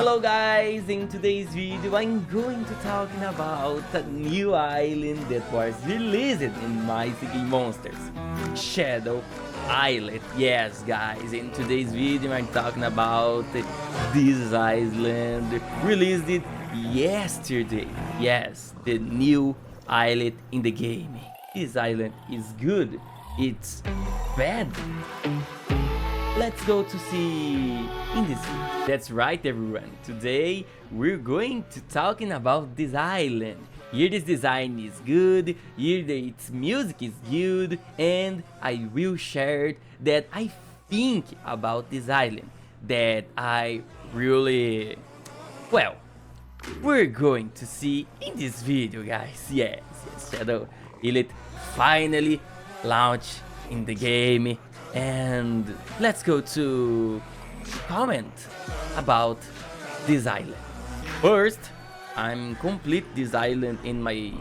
Hello guys, in today's video I'm going to talking about a new island that was released in Mighty Monsters, Shadow Islet. Yes guys, in today's video I'm talking about this island released it yesterday. Yes, the new island in the game. This island is good, it's bad. Let's go to see in this video. That's right everyone, today we're going to talking about this island. Here this design is good, here its music is good, and I will share that I think about this island, that I really, well, we're going to see in this video guys. Yes, Shadow Islet finally launched in the game. And let's go to comment about this island. First, I'm complete this island in my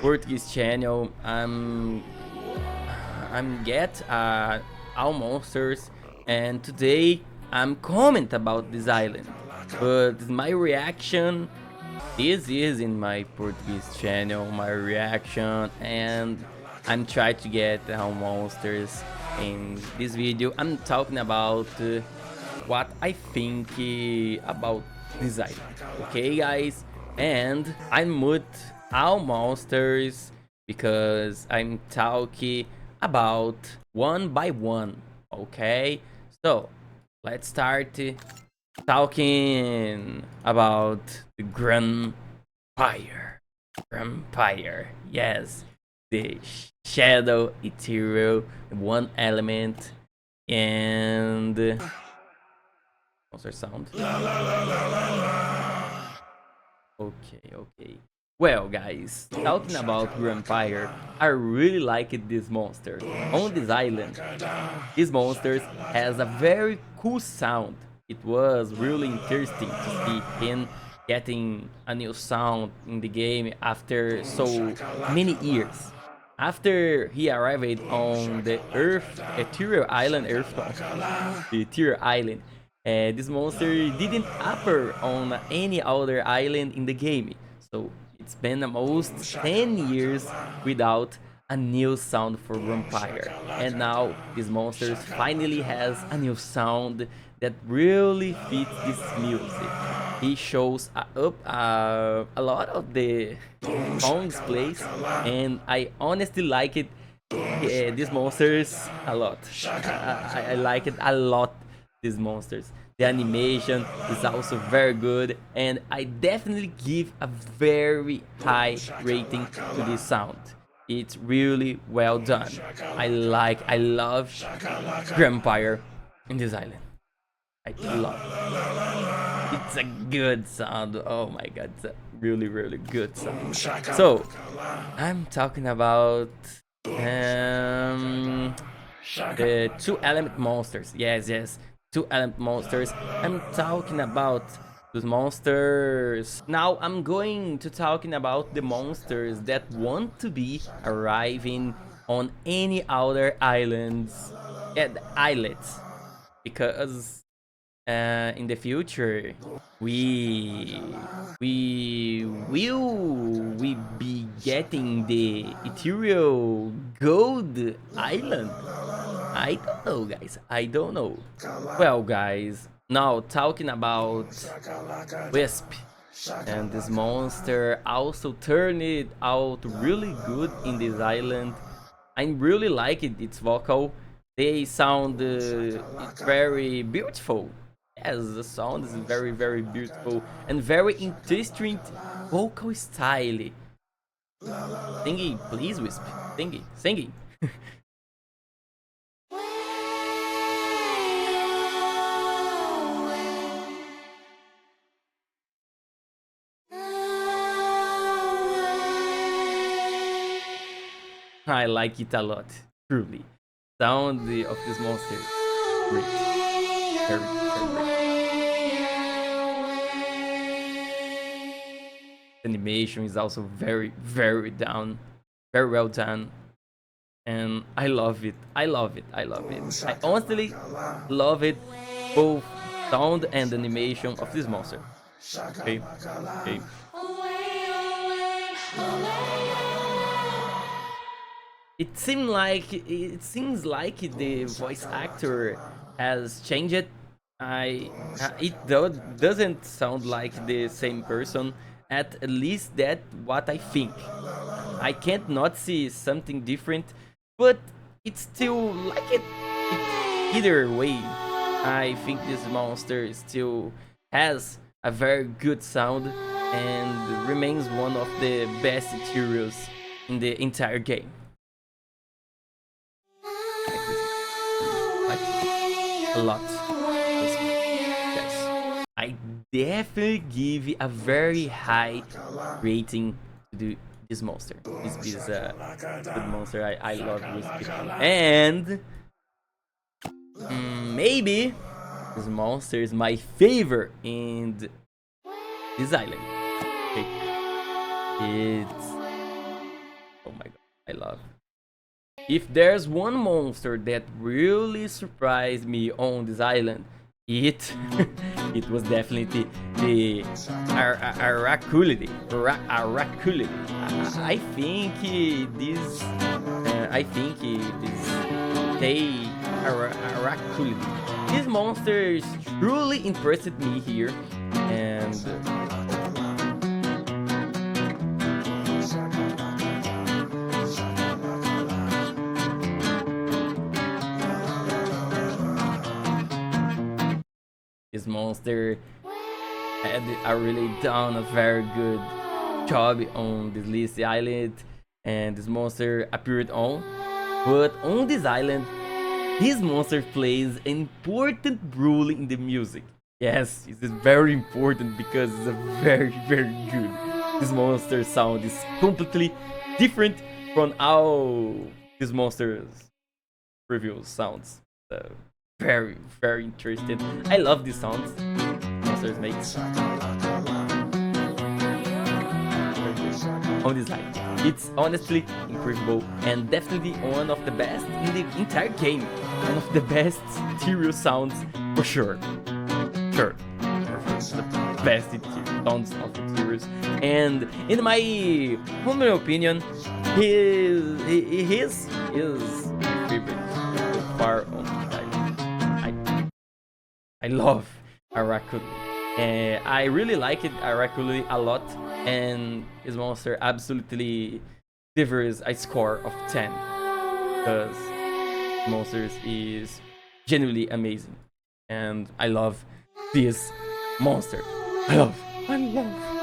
Portuguese channel. I'm get all monsters, and today I'm comment about this island. But my reaction, this is in my Portuguese channel, my reaction, and I'm trying to get all monsters. In this video I'm talking about what I think about this island, okay guys? And I mute all monsters because I'm talking about one by one, okay? So let's start talking about the Grumpyre, yes, the Shadow Ethereal, one element, and monster sound. Okay. Well, guys, talking about Grumpyre, I really liked this monster. On this island, this monster has a very cool sound. It was really interesting to see him getting a new sound in the game after so many years. After he arrived on the Ethereal Island, the Ethereal Island, this monster didn't appear on any other island in the game. So it's been almost 10 years without a new sound for Grumpyre. And now this monster finally has a new sound that really fits this music. He shows up a lot of the songs plays, and I honestly like it. These monsters a lot. I like it a lot. These monsters. The animation is also very good, and I definitely give a very high rating to this sound. It's really well done. I love Grumpyre in this island. I love it. It's a good sound. Oh my god, it's a really good sound. So I'm talking about the two element monsters. Yes, two element monsters. I'm talking about those monsters. Now I'm going to talking about the monsters that want to be arriving on any other islands and islets, because in the future we will be getting the Ethereal Gold Island. I don't know guys, I don't know. Well guys, now talking about Wisp, and this monster also turned it out really good in this island. I really like it, its vocal. They sound very beautiful. Yes, the sound is very beautiful and very interesting vocal style. Singing, please, Wisp. Singing. I like it a lot, truly. Sound of this monster, great, very great. Animation is also very well done, and I love it. I honestly love it, both sound and animation of this monster. Okay, okay. It seems like the voice actor has changed. It doesn't sound like the same person. At least that what I think. I can't not see something different, but it's still like it. Either way, I think this monster still has a very good sound and remains one of the best heroes in the entire game. Like a lot. Yes. I definitely give a very high rating to this monster. This is a good monster. I love Whisp. And maybe this monster is my favorite in this island. Okay. It's... oh my god, I love it. If there's one monster that really surprised me on this island, it was definitely the Arackulele. I think this Arackulele. This monster truly impressed me here, and this monster had really done a very good job on this Lizzie Island, and this monster appeared on. But on this island, this monster plays an important role in the music. Yes, it is very important because it's a very, very good. This monster sound is completely different from how this monster's previous sounds. So very, very interested. I love these sounds monsters makes on this island. It's honestly incredible and definitely one of the best in the entire game. One of the best stereo sounds for sure. Sure. The best sounds of the stereos. And in my humble opinion, his favorite so far on the island. I love Arackulele. I really like Arackulele a lot, and his monster absolutely delivers a score of 10 because monsters is genuinely amazing, and I love this monster. I love.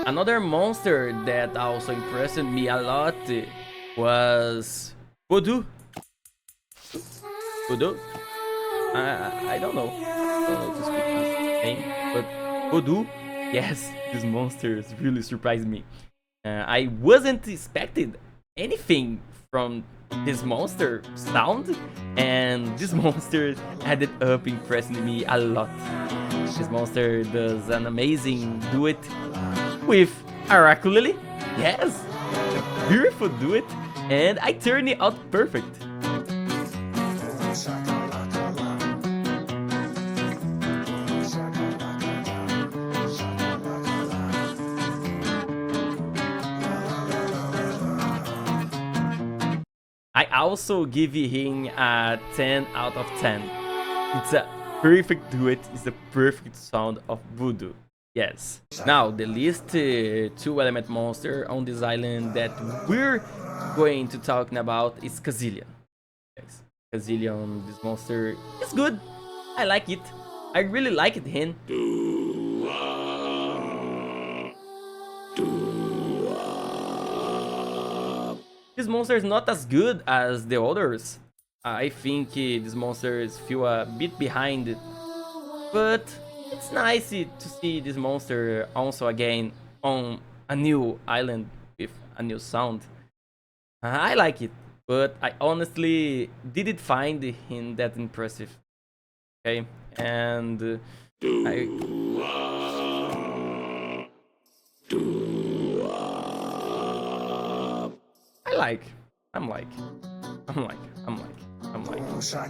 Another monster that also impressed me a lot was Voodoo. Voodoo? I don't know to speak his name, but Voodoo, yes, this monster really surprised me. I wasn't expecting anything from this monster sound, and this monster ended up impressing me a lot. This monster does an amazing duet with Arackulele. Yes, a beautiful duet, and I turned it out perfect. I also give him a 10 out of 10. It's a perfect duet, it's the perfect sound of Voodoo. Yes. Now, the least two-element monster on this island that we're going to talk about is Cazilion. Yes. Cazilion, this monster is good. I like it. I really like it, him. This monster is not as good as the others. I think this monster feel a bit behind, but it's nice to see this monster also again on a new island with a new sound. I like it, but I honestly didn't find him that impressive. Okay, and I'm like,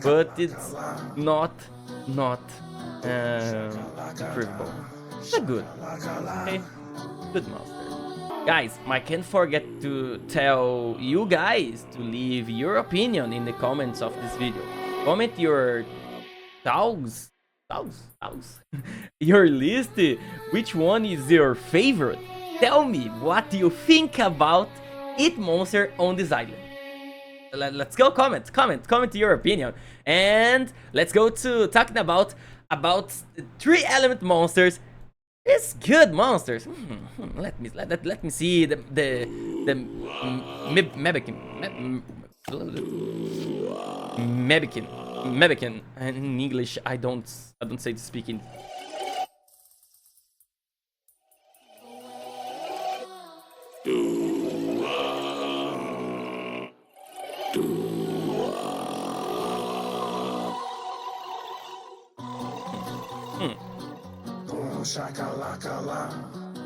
but it's not Incredible. It's a good. Okay, good monster. Guys, I can't forget to tell you guys to leave your opinion in the comments of this video. Comment your dogs, your list. Which one is your favorite? Tell me what you think about each monster on this island. Let's go comment your opinion, and let's go to talking about 3-element monsters. It's good monsters. Let me see the Mavikin. In English, I don't say to speak in.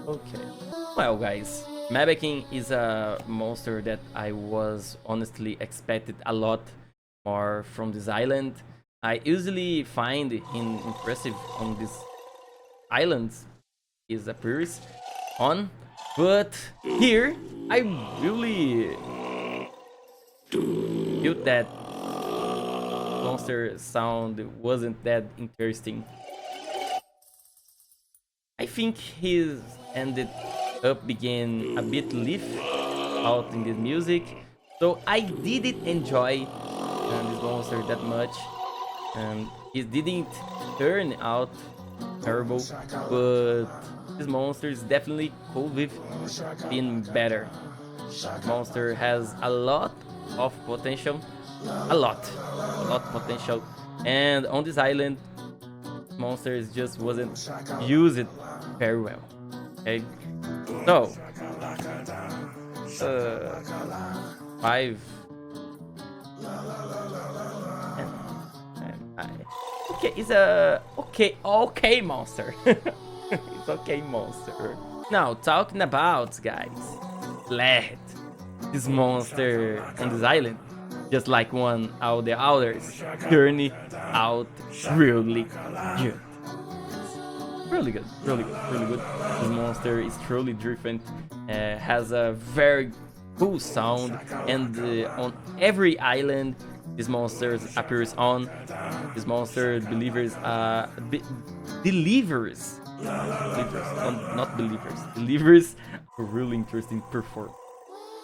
Okay. Well, guys, Mavik is a monster that I was honestly expected a lot more from this island. I usually find him impressive on these islands his appearance on, but here I really felt that monster sound wasn't that interesting. I think his ended up being a bit lift out in the music, so I didn't enjoy this monster that much, and it didn't turn out terrible, but this monster is definitely could have been better. Monster has a lot of potential, a lot potential, and on this island monsters just wasn't used very well. Okay, so 5 okay, it's a okay monster. It's okay monster. Now talking about, guys, Sled, this monster on this island, just like one of the others, turned out really good. Really good. This monster is truly different, has a very cool sound, and on every island this monster appears on, this monster delivers a really interesting performance.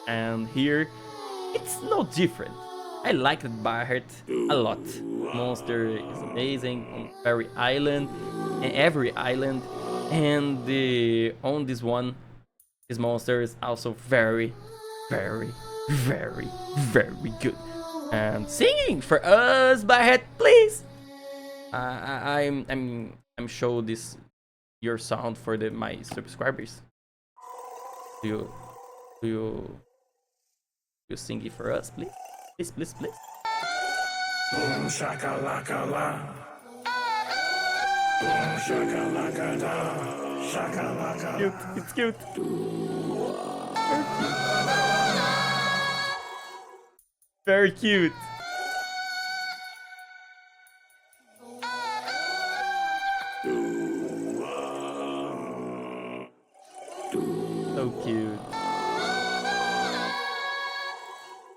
And here it's no different. I liked Barret a lot. Monster is amazing on every island, and on this one, this monster is also very good. And singing for us, Barret, please. I'm show this your sound for my subscribers. Do you sing it for us, please? Please. Boom shakalaka la. Boom shakalaka da. Shakalaka. Cute. It's cute. Very cute. So cute.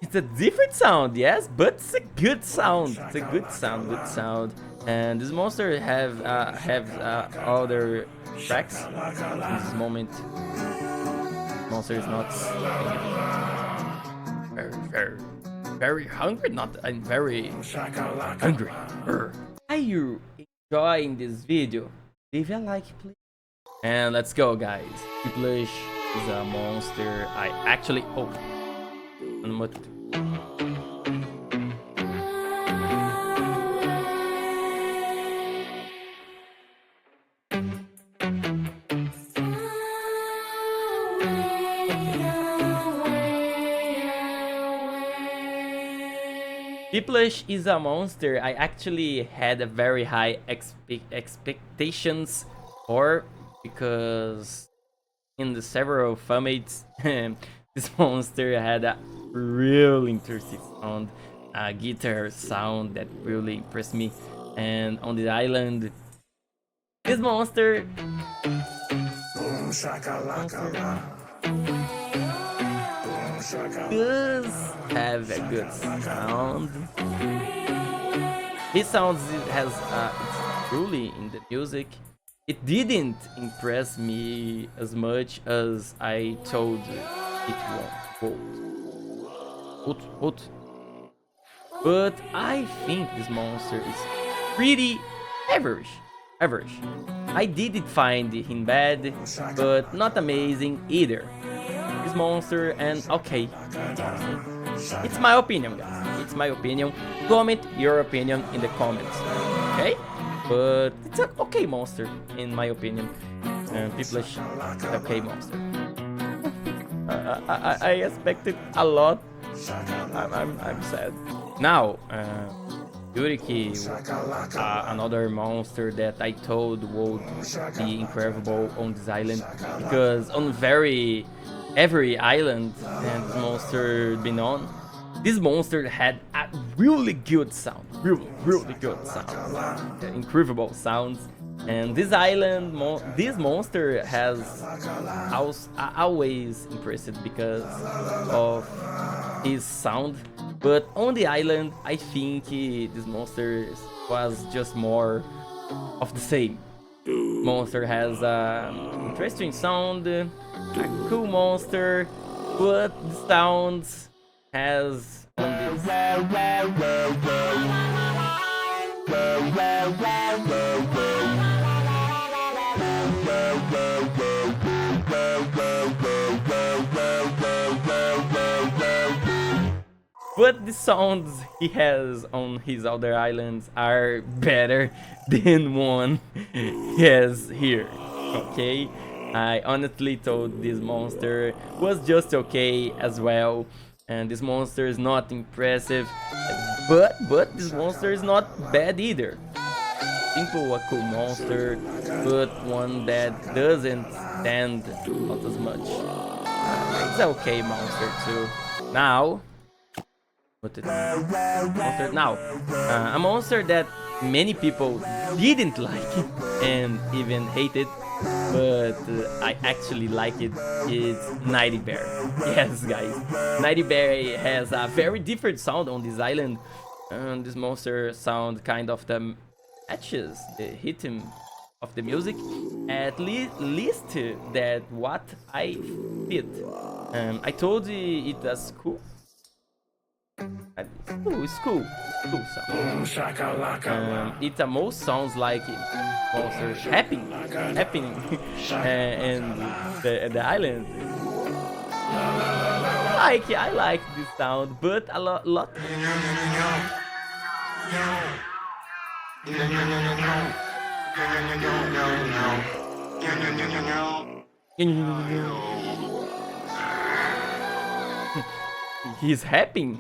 It's a different sound, yes, but it's a good sound. It's a good sound. And this monster have other tracks. In this moment, monster is not very hungry. I'm very hungry. Are you enjoying this video? Leave a like, please. And let's go, guys. Tiplish is a monster I actually hope. Tiplish is a monster I actually had a very high expectations for, because in the several fanmates this monster had a really interesting sound, a guitar sound that really impressed me, and on the island This monster does have a good sound. His sounds it's truly in the music. It didn't impress me as much as I told it would. But I think this monster is pretty average. I didn't find him bad, but not amazing either. This monster and okay. It's my opinion, guys. It's my opinion. Comment your opinion in the comments. Okay? But it's an okay monster, in my opinion. People okay monster. I expected a lot. I'm sad. Now, Yuriki, another monster that I told would be incredible on this island, because on every island and this monster been on, this monster had a really good sound, really good sound, incredible sounds. And this island, this monster has always impressed because of his sound. But on the island, I think this monster was just more of the same. Monster has an interesting sound, a cool monster, but the sounds has on this. But the sounds he has on his other islands are better than one he has here. Okay, I honestly thought this monster was just okay as well, and this monster is not impressive, but this monster is not bad either. Simple, a cool monster, but one that doesn't stand not as much. It's an okay monster too. Now, a monster that many people didn't like and even hated, but I actually like it. It's Nighty Bear. Yes, guys, Nighty Bear has a very different sound on this island, and this monster sound kind of the matches the rhythm of the music, at least that what I did. I told you it was cool. It's cool sound. It most sounds like monsters happening and the island. I like this sound, but a lot. He's happy,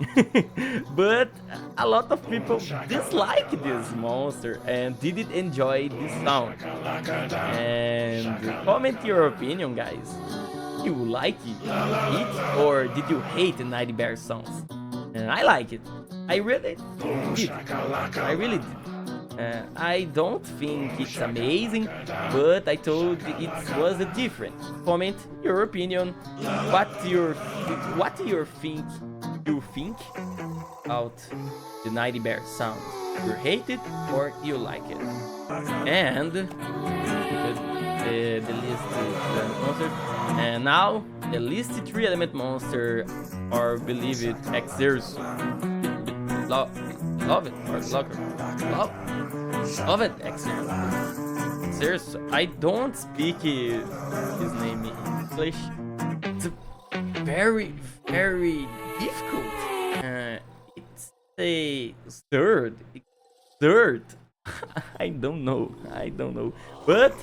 but a lot of people dislike this monster and didn't enjoy this sound. And comment your opinion, guys. You like it or did you hate the Nighty Bear songs? And I like it. I really did. I don't think it's amazing, but I told it was different. Comment your opinion. What you think about the Nighty Bear sound? You hate it or you like it? And the list is monster. And now the list 3-element monster, or believe it, Exerso. Love it or love it, Exerso. I don't speak his name in English. It's very difficult. It's a third. I don't know. But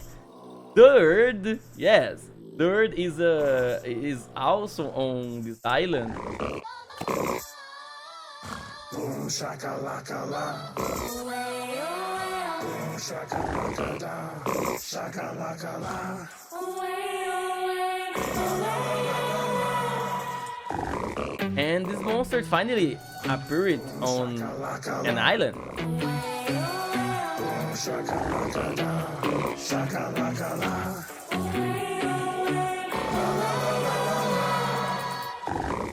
third, yes, third is also on this island. Boom shakalaka la. Boom shakalaka da. Shakalaka la. And this monster finally appeared on an island. I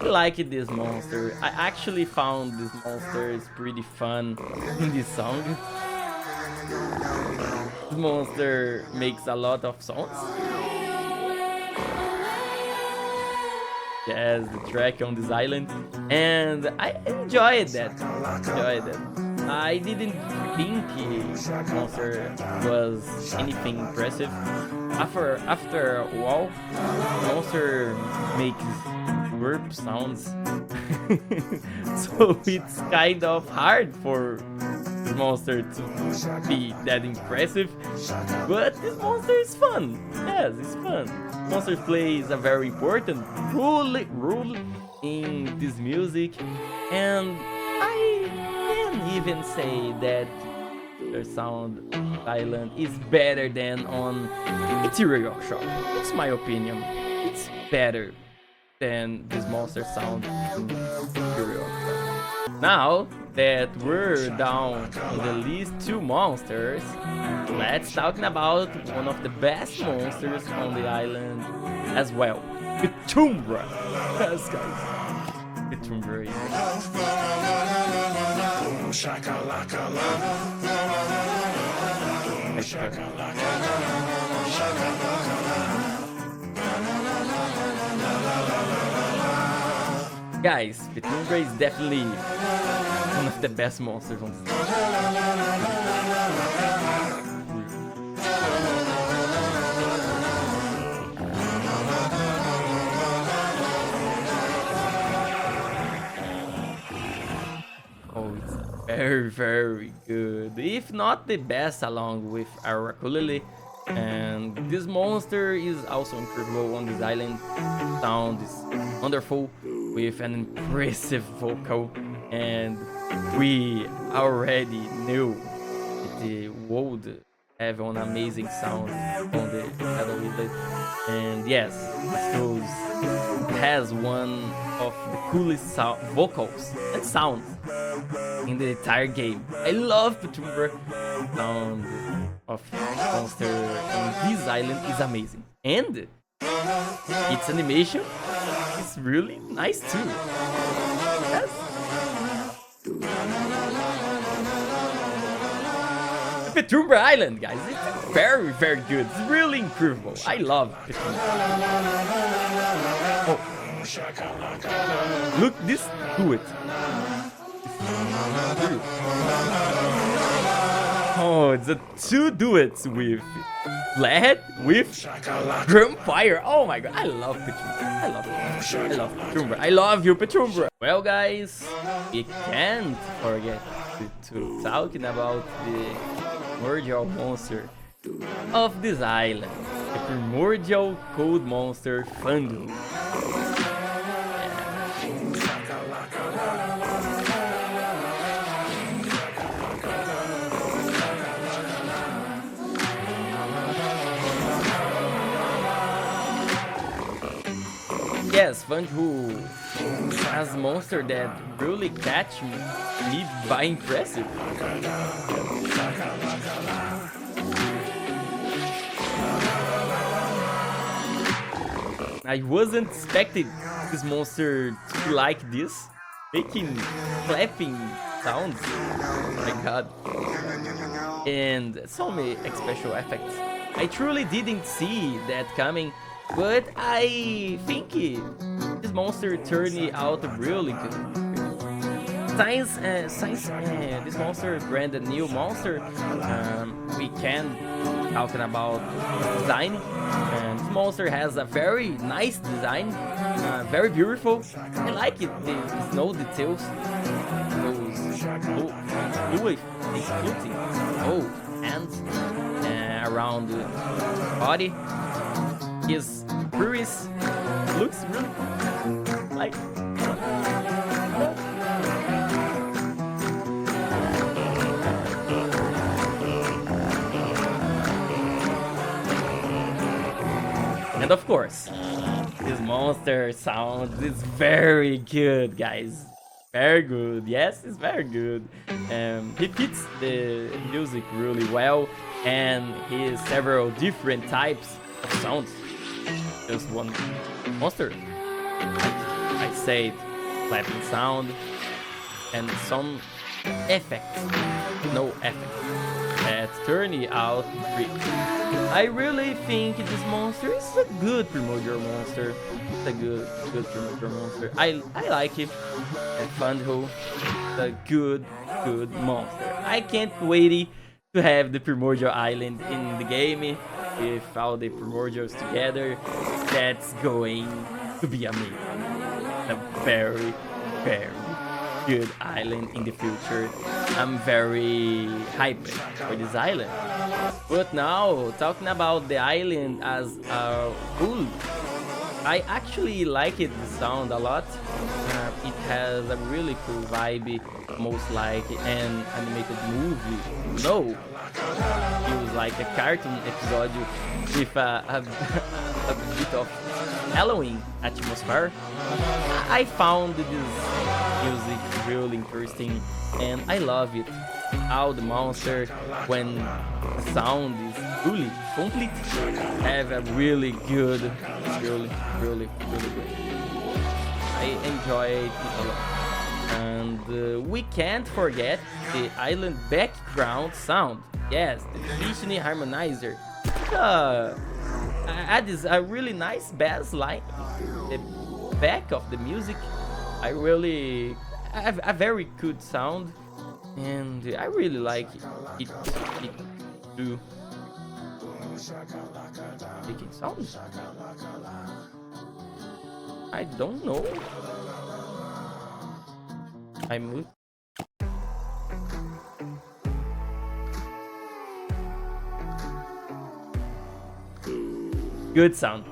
like this monster. I actually found this monster is pretty fun in this song. This monster makes a lot of sounds. Yes, the track on this island, and I enjoyed that. I didn't think the monster was anything impressive. After a while, the monster makes burp sounds, so it's kind of hard for the monster to be that impressive. But this monster is fun. Yes, it's fun. Monster plays a very important role in this music, and I can even say that the sound island is better than on Ethereal Shop. It's my opinion. It's better than this monster sound in Ethereal Shop. Now that we're down on the list 2 monsters, let's talk about one of the best monsters on the island as well, Petra. Yes, guys, Petra is guys, Petra is definitely one of the best monsters on this. Oh, it's very, very good. If not the best, along with Arackulele. And this monster is also incredible on this island. Sound is wonderful with an impressive vocal, and we already knew that the world have an amazing sound on the Shadow Islet. And yes, Strohs has one of the coolest vocals and sounds in the entire game. I love Petra. Sound of monster on this island is amazing, and its animation is really nice too. Yes. Petra Island, guys, it's very, very good. It's really incredible. I love Petra. Oh, look, this do it. Oh, it's a 2 duets with Vlad with Grumpyre. Oh my god, I love Petra. I love Petra. I love you, Petra. Well, guys, we can't forget to talking about the primordial monster of this island, the primordial cold monster Voodoo. Yes, Voodoo has a monster that really catch me by impressive. I wasn't expecting this monster to be like this, making clapping sounds. Oh my god. And so many special effects. I truly didn't see that coming. But I think this monster turned out really good. This monster brand a new monster. We can talking about design. And this monster has a very nice design, very beautiful. I like it. The snow details, those fluid, floating, hands around the body. His breeze looks really like. And of course, this monster sound is very good, guys. Very good. Yes, it's very good. He fits the music really well, and he has several different types of sounds. Just one monster. I said clapping sound and some effects. No effects. That turn it out great. I really think this monster is a good primordial monster. It's a good primordial monster. I like it. And Funho, a good monster. I can't wait to have the primordial island in the game with all the primordials together. That's going to be amazing. A very good island in the future. I'm very hyped for this island. But now, talking about the island as a whole, I actually like the sound a lot. It has a really cool vibe, almost like an animated movie. No, feels like a cartoon episode with a bit of Halloween atmosphere. I found this music really interesting, and I love it. How the monster, when the sound is fully complete, have a really good, really good. I enjoy it a lot. And we can't forget the island background sound. Yes, the Disney harmonizer. Add this a really nice bass line. The back of the music, I really have a very good sound, and I really like it too. Making sounds? I don't know. I moved. Good sound.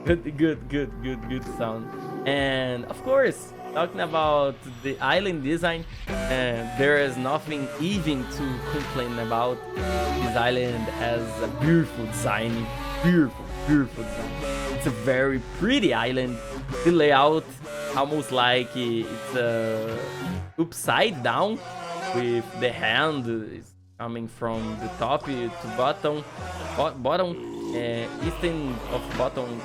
Good sound. And of course, talking about the island design, there is nothing even to complain about. This island has a beautiful design. Beautiful design. It's a very pretty island. The layout almost like it's upside down, with the hand is coming from the top to bottom, eastern of bottom,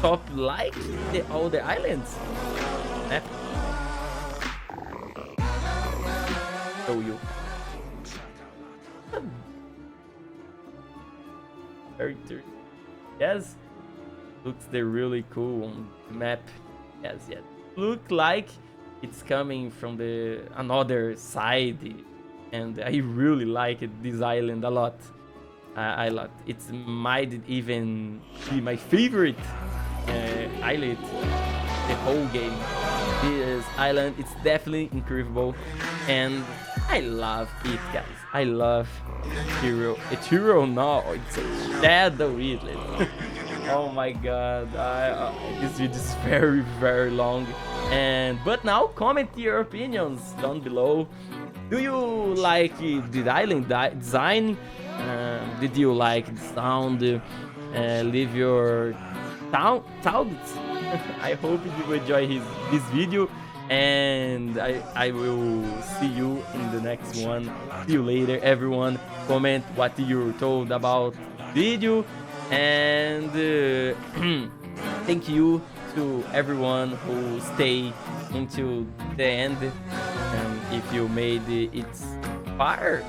top, like all the islands. Show you. Very interesting. Yes, looks they're really cool on the map. Yes. Look like it's coming from the another side, and I really like this island a lot. I love it. It might even be my favorite island the whole game. This island, it's definitely incredible, and I love it, guys. I love Hero. It's Hero now. It's a Shadow Islet. Oh my god, this video is very long. But now comment your opinions down below. Do you like the island design? Did you like the sound? Leave your thoughts. I hope you enjoy this video, and I will see you in the next one. See you later, everyone. Comment what you're told about the video, and thank you to everyone who stay until the end. If you made it far,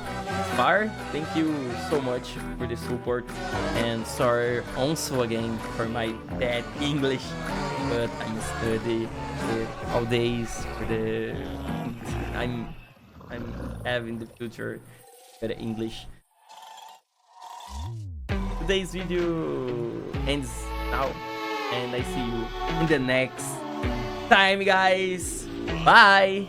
thank you so much for the support, and sorry also again for my bad English, but I'm studying all days for the I'm having the future better English. Today's video ends now, and I see you in the next time, guys. Bye.